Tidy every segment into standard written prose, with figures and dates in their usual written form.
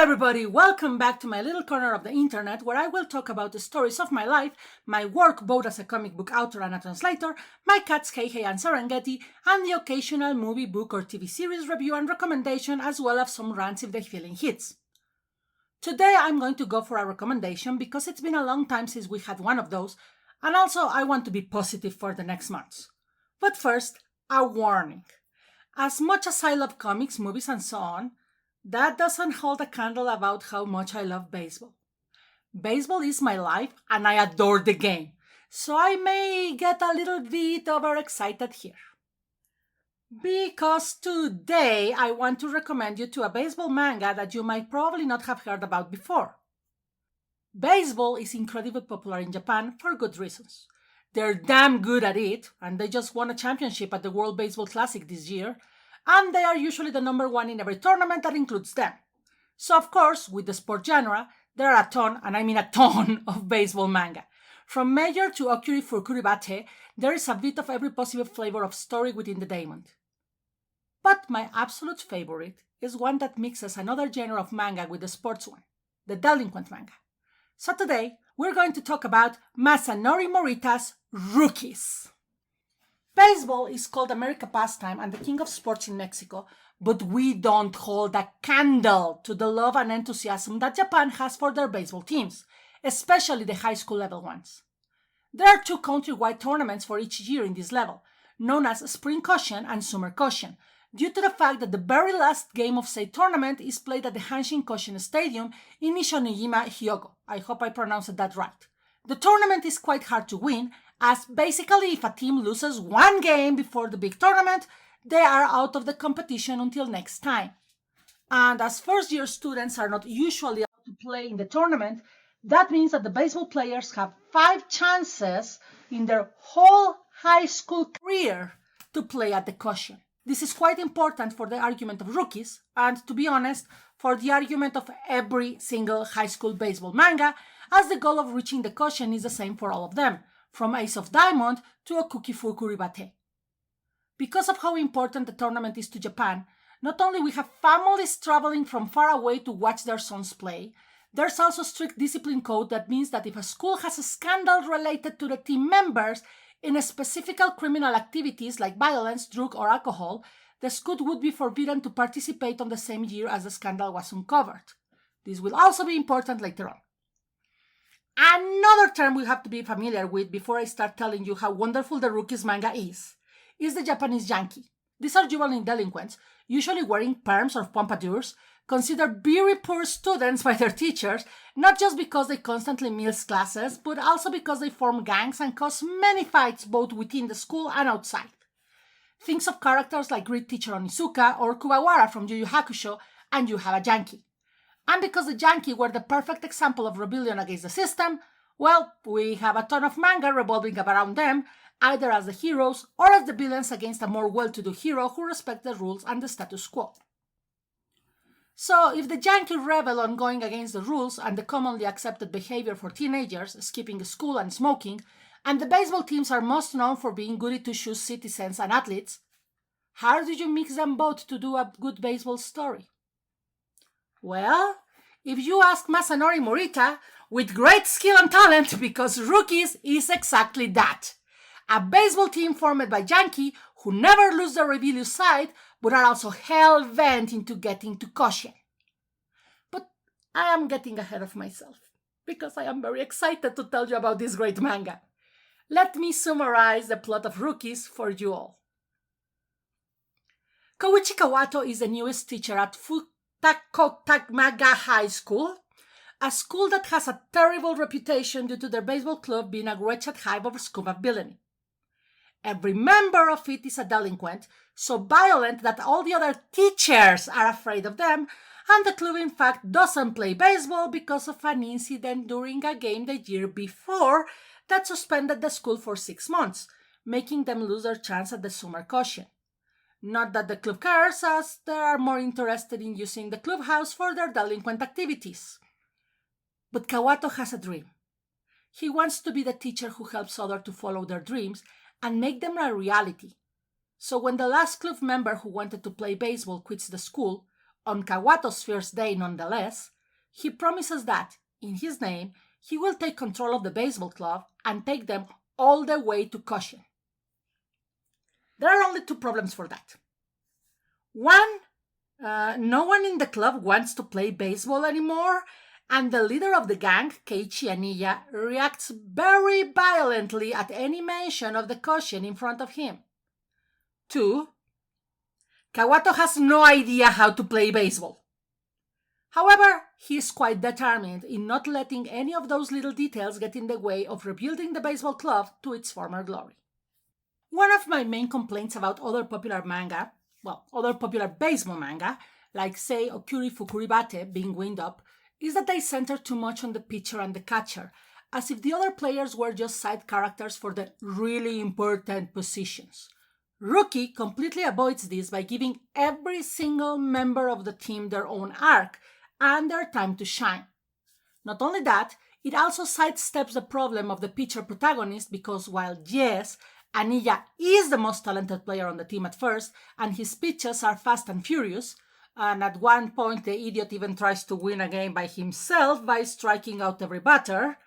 everybody, welcome back to my little corner of the internet where I will talk about the stories of my life, my work both as a comic book author and a translator, my cats Heihei and Serengeti, and the occasional movie, book or TV series review and recommendation, as well as some rants if the feeling hits. Today I'm going to go for a recommendation because it's been a long time since we had one of those, and also I want to be positive for the next months. But first, a warning. As much as I love comics, movies and so on, that doesn't hold a candle about how much I love baseball. Baseball is my life and I adore the game, so I may get a little bit overexcited here. Because today I want to recommend you to a baseball manga that you might probably not have heard about before. Baseball is incredibly popular in Japan for good reasons. They're damn good at it, and they just won a championship at the World Baseball Classic this year, and they are usually the number one in every tournament that includes them. So of course, with the sport genre, there are a ton, and I mean a ton, of baseball manga. From Major to Okuri Fukuri Bate, there is a bit of every possible flavor of story within the diamond. But my absolute favorite is one that mixes another genre of manga with the sports one, the delinquent manga. So today, we're going to talk about Masanori Morita's Rookies. Baseball is called America's pastime and the king of sports in Mexico, but we don't hold a candle to the love and enthusiasm that Japan has for their baseball teams, especially the high school level ones. There are two countrywide tournaments for each year in this level, known as Spring Koshien and Summer Koshien, due to the fact that the very last game of said tournament is played at the Hanshin Koshien Stadium in Nishonojima, Hyogo. I hope I pronounced that right. The tournament is quite hard to win, as basically if a team loses one game before the big tournament, they are out of the competition until next time. And as first-year students are not usually allowed to play in the tournament, that means that the baseball players have 5 chances in their whole high school career to play at the Koshien. This is quite important for the argument of rookies, and to be honest, for the argument of every single high school baseball manga, as the goal of reaching the Koshien is the same for all of them, from Ace of Diamond to Okuki Fukuri Bate. Because of how important the tournament is to Japan, not only we have families traveling from far away to watch their sons play, there's also strict discipline code that means that if a school has a scandal related to the team members in a specific criminal activities like violence, drug or alcohol, the school would be forbidden to participate on the same year as the scandal was uncovered. This will also be important later on. Another term we have to be familiar with before I start telling you how wonderful the Rookies manga is the Japanese Yankee. These are juvenile delinquents, usually wearing perms or pompadours, considered very poor students by their teachers, not just because they constantly miss classes, but also because they form gangs and cause many fights both within the school and outside. Think of characters like Great Teacher Onizuka or Kuwawara from Yu Yu Hakusho, and you have a Yankee. And because the Yankee were the perfect example of rebellion against the system, well, we have a ton of manga revolving around them, either as the heroes or as the villains against a more well-to-do hero who respects the rules and the status quo. So, if the Yankee rebel on going against the rules and the commonly accepted behaviour for teenagers, skipping school and smoking, and the baseball teams are most known for being goody-two-shoes citizens and athletes, how do you mix them both to do a good baseball story? Well, if you ask Masanori Morita, with great skill and talent, because Rookies is exactly that. A baseball team formed by Yankee who never lose their rebellious side, but are also hell-bent into getting to Koshien. But I am getting ahead of myself, because I am very excited to tell you about this great manga. Let me summarize the plot of Rookies for you all. Koichi Kawato is the newest teacher at Futakotamaga High School, a school that has a terrible reputation due to their baseball club being a wretched hive of scum and villainy. Every member of it is a delinquent, so violent that all the other teachers are afraid of them, and the club in fact doesn't play baseball because of an incident during a game the year before that suspended the school for 6 months, making them lose their chance at the Summer Koshien. Not that the club cares, as they are more interested in using the clubhouse for their delinquent activities. But Kawato has a dream. He wants to be the teacher who helps others to follow their dreams and make them a reality. So when the last club member who wanted to play baseball quits the school, On Kawato's first day, nonetheless, he promises that, in his name, he will take control of the baseball club and take them all the way to Koshien. There are only two problems for that. One, no one in the club wants to play baseball anymore, and the leader of the gang, Keiichi Aniya, reacts very violently at any mention of the Koshien in front of him. Two, Kawato has no idea how to play baseball. However, he is quite determined in not letting any of those little details get in the way of rebuilding the baseball club to its former glory. One of my main complaints about other popular baseball manga, like say Okuri Fukuribate being Wind Up, is that they center too much on the pitcher and the catcher, as if the other players were just side characters for the really important positions. Rookie completely avoids this by giving every single member of the team their own arc and their time to shine. Not only that, it also sidesteps the problem of the pitcher protagonist because while yes, Aniya is the most talented player on the team at first, and his pitches are fast and furious, and at one point the idiot even tries to win a game by himself by striking out every batter,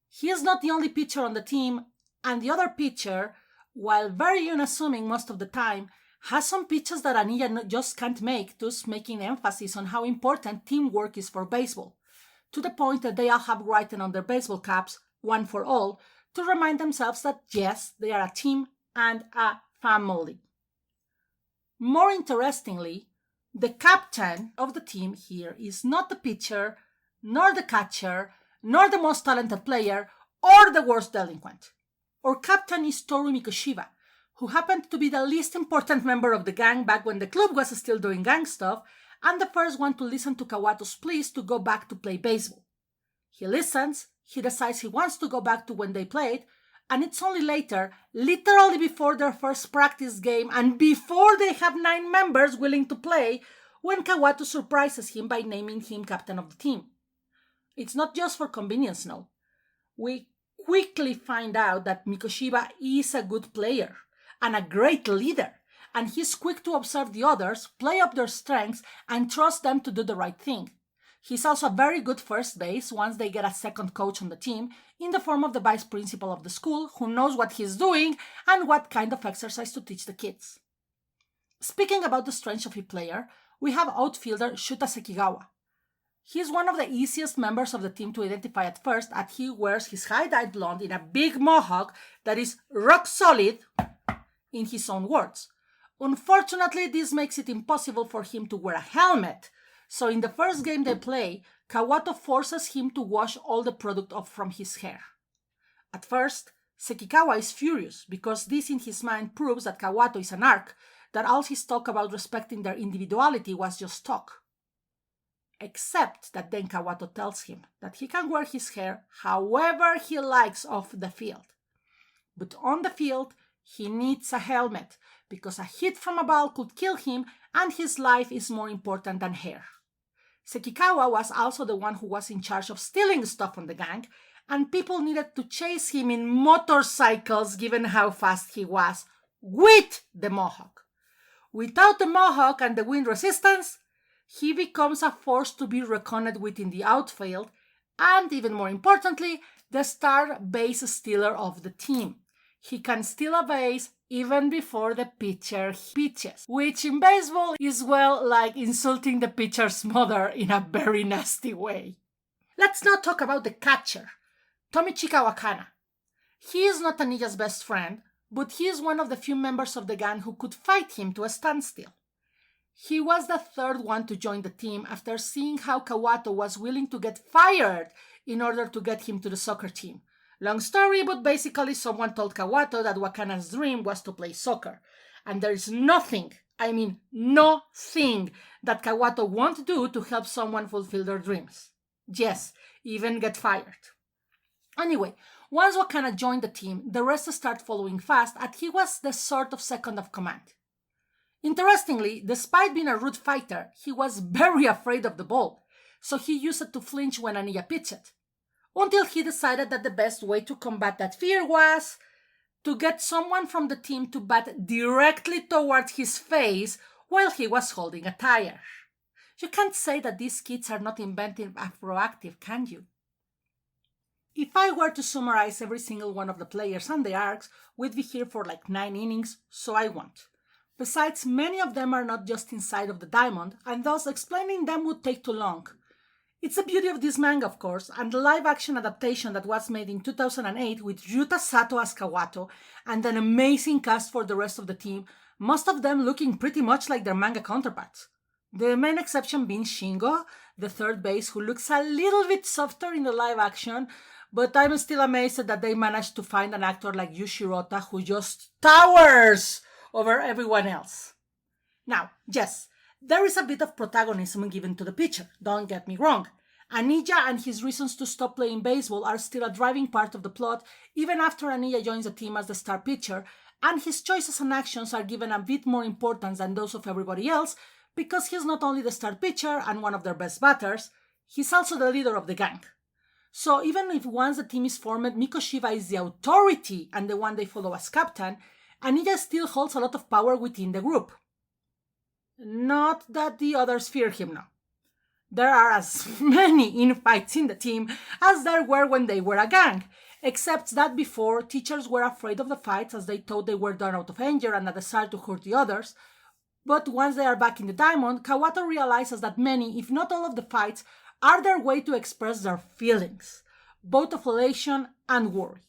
he is not the only pitcher on the team, and the other pitcher, while very unassuming most of the time, has some pitches that Aniya just can't make, thus making emphasis on how important teamwork is for baseball, to the point that they all have written on their baseball caps, one for all, to remind themselves that yes, they are a team and a family. More interestingly, the captain of the team here is not the pitcher, nor the catcher, nor the most talented player, or the worst delinquent. Our captain is Toru Mikoshiba, who happened to be the least important member of the gang back when the club was still doing gang stuff, and the first one to listen to Kawato's pleas to go back to play baseball. He listens, he decides he wants to go back to when they played, and it's only later, literally before their first practice game and before they have 9 members willing to play, when Kawato surprises him by naming him captain of the team. It's not just for convenience, no. We quickly find out that Mikoshiba is a good player and a great leader, and he's quick to observe the others, play up their strengths, and trust them to do the right thing. He's also a very good first base once they get a second coach on the team, in the form of the vice principal of the school, who knows what he's doing and what kind of exercise to teach the kids. Speaking about the strengths of a player, we have outfielder Shuta Sekigawa. He's one of the easiest members of the team to identify at first, as he wears his high-dyed blonde in a big mohawk that is rock solid, in his own words. Unfortunately, this makes it impossible for him to wear a helmet, so in the first game they play, Kawato forces him to wash all the product off from his hair. At first, Sekikawa is furious because this in his mind proves that Kawato is an arc, that all his talk about respecting their individuality was just talk. Except that then Kawato tells him that he can wear his hair however he likes off the field. But on the field, he needs a helmet because a hit from a ball could kill him and his life is more important than hair. Sekikawa was also the one who was in charge of stealing stuff from the gang, and people needed to chase him in motorcycles given how fast he was, with the mohawk. Without the mohawk and the wind resistance, he becomes a force to be reckoned with in the outfield, and even more importantly, the star base stealer of the team. He can steal a base even before the pitcher pitches, which in baseball is, well, like insulting the pitcher's mother in a very nasty way. Let's now talk about the catcher, Tomichika Wakana. He is not Aniya's best friend, but he is one of the few members of the gang who could fight him to a standstill. He was the third one to join the team after seeing how Kawato was willing to get fired in order to get him to the soccer team. Long story, but basically someone told Kawato that Wakana's dream was to play soccer. And there is nothing, I mean nothing, that Kawato won't do to help someone fulfill their dreams. Yes, even get fired. Anyway, once Wakana joined the team, the rest started following fast, and he was the sort of second of command. Interestingly, despite being a rude fighter, he was very afraid of the ball, so he used it to flinch when Aniya pitched. Until he decided that the best way to combat that fear was to get someone from the team to bat directly towards his face while he was holding a tire. You can't say that these kids are not inventive and proactive, can you? If I were to summarize every single one of the players and the arcs, we'd be here for like 9 innings, so I won't. Besides, many of them are not just inside of the diamond, and thus explaining them would take too long. It's the beauty of this manga, of course, and the live-action adaptation that was made in 2008 with Ryuta Sato as Kawato and an amazing cast for the rest of the team, most of them looking pretty much like their manga counterparts. The main exception being Shingo, the third base, who looks a little bit softer in the live action, but I'm still amazed that they managed to find an actor like Yu Shirota who just towers over everyone else. Now, yes, there is a bit of protagonism given to the pitcher, don't get me wrong. Aniya and his reasons to stop playing baseball are still a driving part of the plot, even after Aniya joins the team as the star pitcher, and his choices and actions are given a bit more importance than those of everybody else, because he's not only the star pitcher and one of their best batters, he's also the leader of the gang. So even if once the team is formed, Mikoshiba is the authority and the one they follow as captain, Aniya still holds a lot of power within the group. Not that the others fear him now. There are as many infights in the team as there were when they were a gang, except that before, teachers were afraid of the fights as they thought they were done out of anger and a desire to hurt the others. But once they are back in the diamond, Kawato realizes that many, if not all of the fights, are their way to express their feelings, both of elation and worry.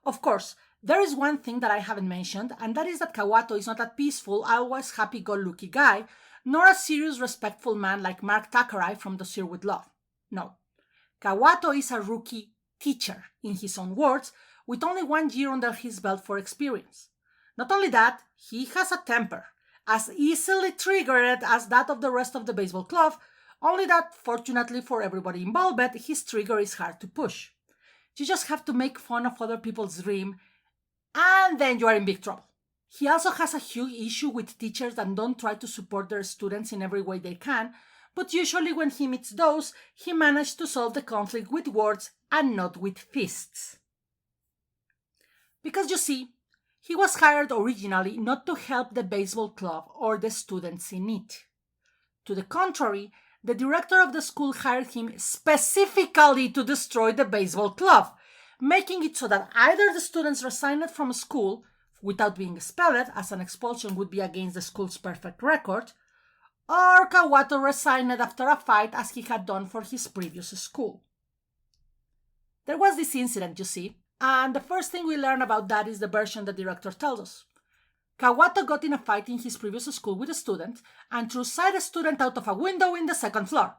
Of course, there is one thing that I haven't mentioned, and that is that Kawato is not a peaceful, always happy-go-lucky guy, nor a serious, respectful man like Mark Takarai from The Seer with Love. No. Kawato is a rookie teacher, in his own words, with only 1 year under his belt for experience. Not only that, he has a temper, as easily triggered as that of the rest of the baseball club, only that, fortunately for everybody involved, his trigger is hard to push. You just have to make fun of other people's dream, and then you are in big trouble. He also has a huge issue with teachers that don't try to support their students in every way they can, but usually when he meets those, he manages to solve the conflict with words and not with fists. Because you see, he was hired originally not to help the baseball club or the students in need. To the contrary, the director of the school hired him specifically to destroy the baseball club, making it so that either the students resigned from school without being expelled, as an expulsion would be against the school's perfect record, or Kawato resigned after a fight as he had done for his previous school. There was this incident, you see, and the first thing we learn about that is the version the director tells us. Kawato got in a fight in his previous school with a student and threw a student out of a window in the second floor.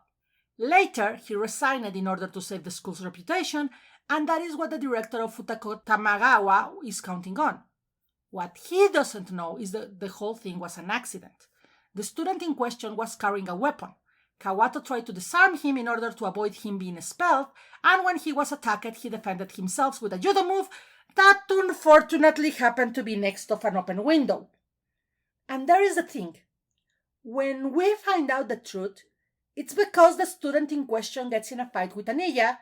Later, he resigned in order to save the school's reputation, and that is what the director of Futako Tamagawa is counting on. What he doesn't know is that the whole thing was an accident. The student in question was carrying a weapon. Kawato tried to disarm him in order to avoid him being expelled, and when he was attacked, he defended himself with a judo move that unfortunately happened to be next to an open window. And there is the thing. When we find out the truth, it's because the student in question gets in a fight with Aniya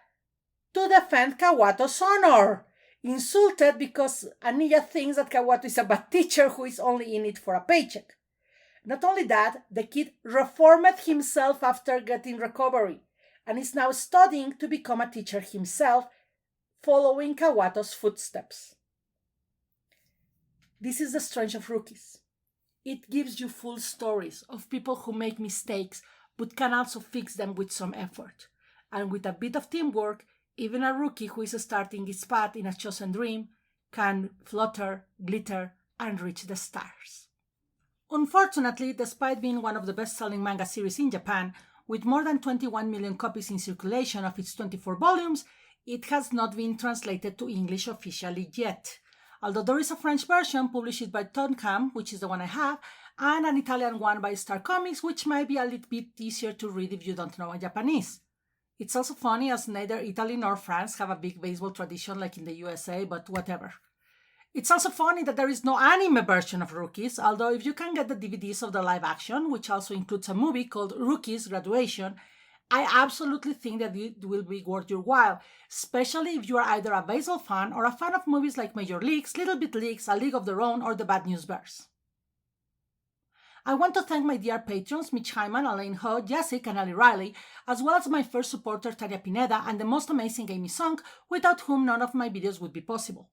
to defend Kawato's honor, insulted because Aniya thinks that Kawato is a bad teacher who is only in it for a paycheck. Not only that, the kid reformed himself after getting recovery and is now studying to become a teacher himself, following Kawato's footsteps. This is the strength of rookies. It gives you full stories of people who make mistakes but can also fix them with some effort. And with a bit of teamwork, even a rookie who is starting his path in a chosen dream can flutter, glitter, and reach the stars. Unfortunately, despite being one of the best-selling manga series in Japan, with more than 21 million copies in circulation of its 24 volumes, it has not been translated to English officially yet. Although there is a French version published by Tonkam, which is the one I have, and an Italian one by Star Comics, which might be a little bit easier to read if you don't know Japanese. It's also funny as neither Italy nor France have a big baseball tradition like in the USA, but whatever. It's also funny that there is no anime version of Rookies, although if you can get the DVDs of the live action, which also includes a movie called Rookies Graduation, I absolutely think that it will be worth your while, especially if you are either a baseball fan or a fan of movies like Major Leagues, Little Big Leagues, A League of Their Own, or The Bad News Bears. I want to thank my dear patrons Mitch Hyman, Elaine Ho, Jessic, and Ali Riley, as well as my first supporter Tanya Pineda and the most amazing Amy Song, without whom none of my videos would be possible.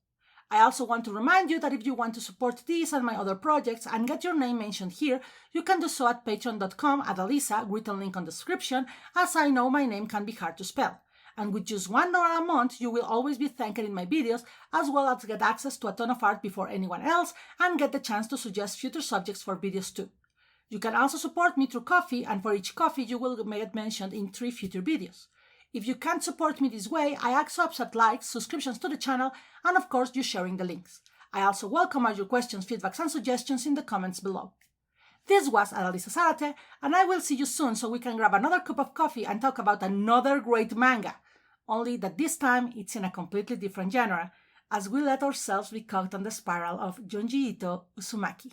I also want to remind you that if you want to support these and my other projects and get your name mentioned here, you can do so at patreon.com/Alisa, written link on the description, as I know my name can be hard to spell. And with just $1 a month, you will always be thanked in my videos, as well as get access to a ton of art before anyone else and get the chance to suggest future subjects for videos too. You can also support me through Ko-fi, and for each Ko-fi you will get mentioned in 3 future videos. If you can't support me this way, I ask subs at likes, subscriptions to the channel, and of course you sharing the links. I also welcome all your questions, feedbacks, and suggestions in the comments below. This was Adalisa Zarate, and I will see you soon so we can grab another cup of coffee and talk about another great manga. Only that this time it's in a completely different genre, as we let ourselves be caught on the spiral of Junji Ito Uzumaki.